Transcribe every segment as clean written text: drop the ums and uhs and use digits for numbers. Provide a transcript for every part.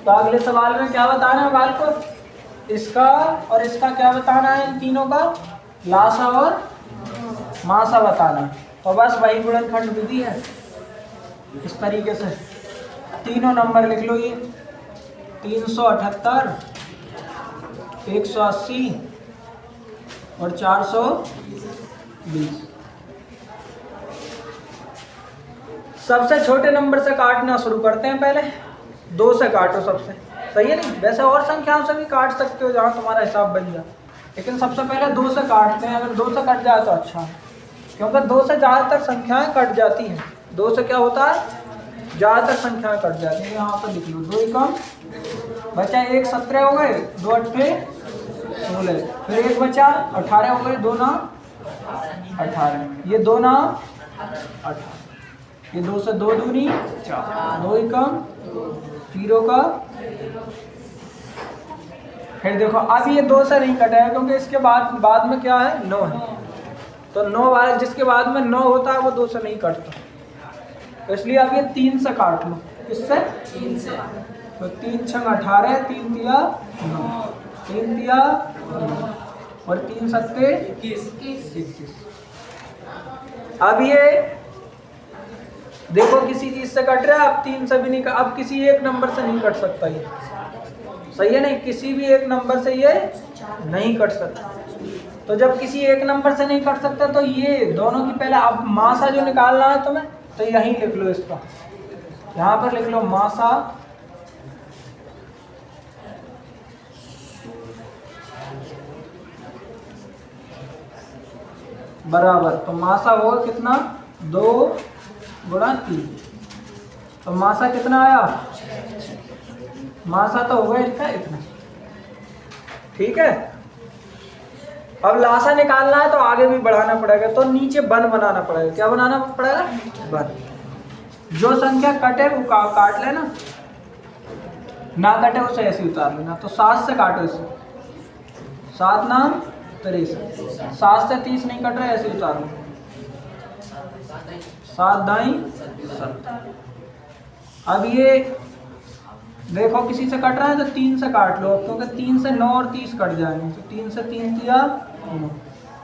तो अगले सवाल में क्या बताना है बाल को, इसका और इसका क्या बताना है, इन तीनों का लासा और मासा बताना है। तो बस वही गुणनखंड विधि है। इस तरीके से तीनों नंबर लिख लो, ये 378, 180 और 420। सबसे छोटे नंबर से काटना शुरू करते हैं। पहले 2 से काटो सबसे, सही है नहीं? वैसे और संख्याओं से भी काट सकते हो जहाँ तुम्हारा हिसाब बन जाए, लेकिन सबसे पहले 2 से काटते हैं। अगर 2 से कट जाए तो अच्छा है, क्योंकि 2 से ज़्यादातर संख्याएं कट जाती हैं। 2 से क्या होता है, ज़्यादातर संख्याएं कट जाती हैं। यहाँ पर लिख लो, 2 एकम बचा 1 17 हो गए, 2 अट्ठे 16, फिर 1 बचा 18 हो गए, 2 ना 18, ये 2 ना 18, ये 2 से 2 दूनी 4, 2 एकम 0 का। फिर देखो अब ये 2 से नहीं कटा है, क्योंकि इसके बाद में क्या है, 9 है। तो 9 वाले जिसके बाद में 9 होता है वो 2 से नहीं कटता, तो इसलिए अब ये 3 से काट लो। किससे? 3 से। तो 3 छंग 18, 3 तिया 9, 3 तिया 9 और 3 सत्ते 21। अब ये देखो किसी चीज से कट रहा है, अब 3 से भी नहीं, अब किसी एक नंबर से नहीं कट सकता ये, सही है नहीं? किसी भी एक नंबर से ये नहीं कट सकता। तो जब किसी एक नंबर से नहीं कट सकता तो ये दोनों की पहले अब मासा जो निकालना है तुम्हें, तो यहीं लिख लो, इसका यहाँ पर लिख लो मासा बराबर, तो मासा होगा कितना, 2 गुणा 3। तो मासा कितना आया, मासा तो होगा इसका इतना, ठीक है। अब लासा निकालना है तो आगे भी बढ़ाना पड़ेगा, तो नीचे बन बनाना पड़ेगा। क्या बनाना पड़ेगा, बन। जो संख्या कटे वो काट लेना, ना कटे उसे ऐसे उतार लेना। तो 7 से काटो इसे, 7 नाम 63, 7 से 30 नहीं कट रहा, ऐसे उतारो, 7 दाई 70। अब ये देखो किसी से कट रहा है तो 3 से काट लो, क्योंकि 3 से 9 और 30 कट जाएंगे। तो 3 से 3 किया 9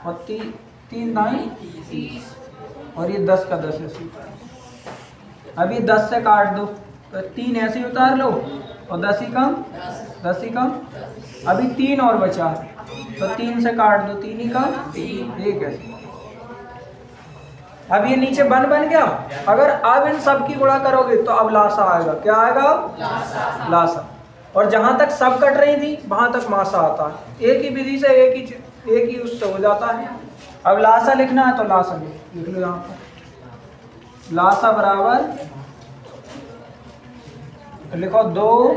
और 3 दाई 30 और ये 10 का 10 ऐसे। अब ये 10 से काट दो, तो 3 ऐसे ही उतार लो और 10 ही कम 10 ही कम। अभी 3 और बचा, तो 3 से काट दो, 3 ही कम 1 ऐसे। अब ये नीचे बन गया। अगर अब इन सब की गुणा करोगे तो अब लासा आएगा। क्या आएगा, लासा। और जहां तक सब कट रही थी वहां तक मासा आता है। एक ही विधि से एक ही उससे हो जाता है। अब लासा लिखना है तो लासा लिख लो यहाँ पर, लासा बराबर लिखो 2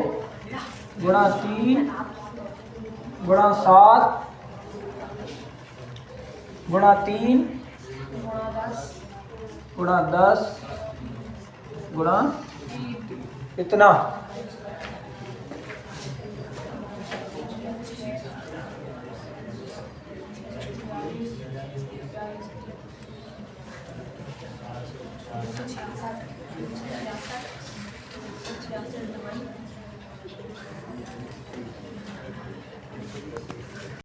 गुणा 3 गुणा 7 गुणा 3 गुणा 10 गुणा इतना।